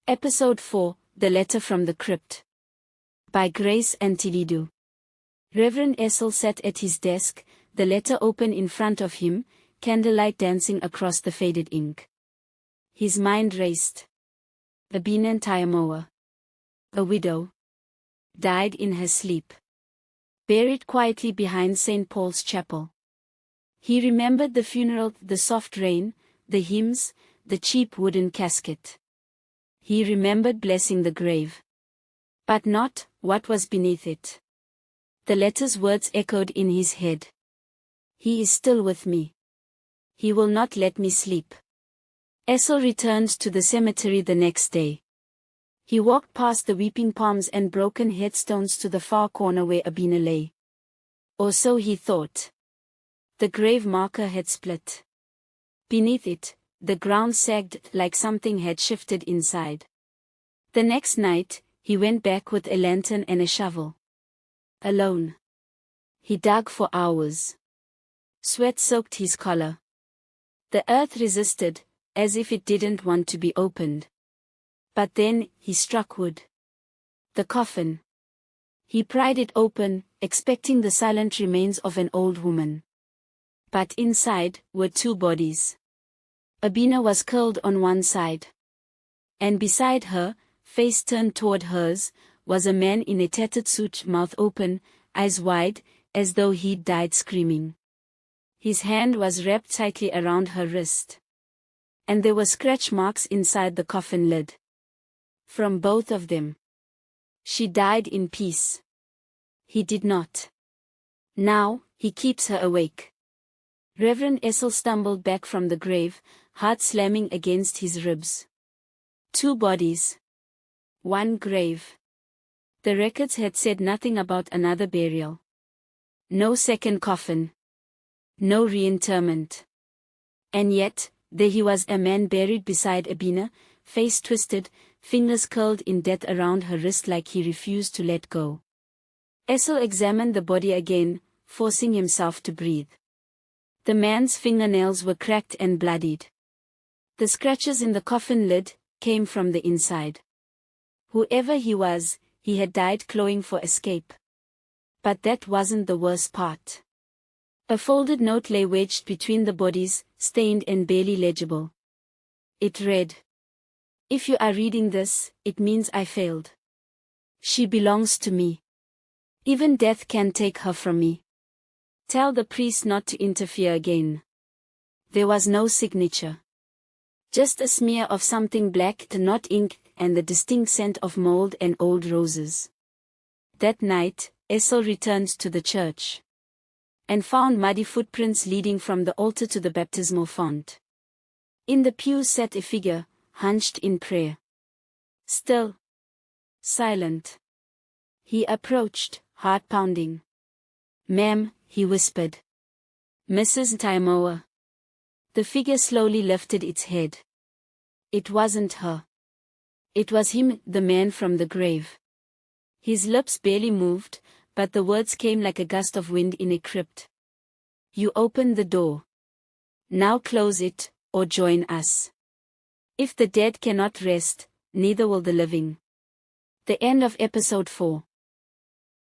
Episode 4, The Letter from the Crypt. By Grace Antilidu. Reverend Essel sat at his desk, the letter open in front of him, candlelight dancing across the faded ink. His mind raced. Abina Tayamoa, a widow, died in her sleep. Buried quietly behind St. Paul's Chapel. He remembered the funeral, the soft rain, the hymns, the cheap wooden casket. He remembered blessing the grave. But not what was beneath it. The letter's words echoed in his head. He is still with me. He will not let me sleep. Essel returned to the cemetery the next day. He walked past the weeping palms and broken headstones to the far corner where Abina lay. Or so he thought. The grave marker had split. Beneath it, the ground sagged like something had shifted inside. The next night, he went back with a lantern and a shovel. Alone. He dug for hours. Sweat soaked his collar. The earth resisted, as if it didn't want to be opened. But then, he struck wood. The coffin. He pried it open, expecting the silent remains of an old woman. But inside were two bodies. Abina was curled on one side. And beside her, face turned toward hers, was a man in a tattered suit, mouth open, eyes wide, as though he'd died screaming. His hand was wrapped tightly around her wrist. And there were scratch marks inside the coffin lid. From both of them. She died in peace. He did not. Now, he keeps her awake. Reverend Essel stumbled back from the grave, heart slamming against his ribs. Two bodies. One grave. The records had said nothing about another burial. No second coffin. No reinterment. And yet, there he was, a man buried beside Abina, face twisted, fingers curled in death around her wrist like he refused to let go. Essel examined the body again, forcing himself to breathe. The man's fingernails were cracked and bloodied. The scratches in the coffin lid came from the inside. Whoever he was, he had died clawing for escape. But that wasn't the worst part. A folded note lay wedged between the bodies, stained and barely legible. It read, "If you are reading this, it means I failed. She belongs to me. Even death can take her from me. Tell the priest not to interfere again." There was no signature. Just a smear of something black, not ink, and the distinct scent of mold and old roses. That night, Essel returned to the church. And found muddy footprints leading from the altar to the baptismal font. In the pews sat a figure, hunched in prayer. Still. Silent. He approached, heart pounding. "Ma'am," he whispered. "Mrs. Tayamoa." The figure slowly lifted its head. It wasn't her. It was him, the man from the grave. His lips barely moved, but the words came like a gust of wind in a crypt. "You opened the door. Now close it, or join us. If the dead cannot rest, neither will the living." The end of episode 4.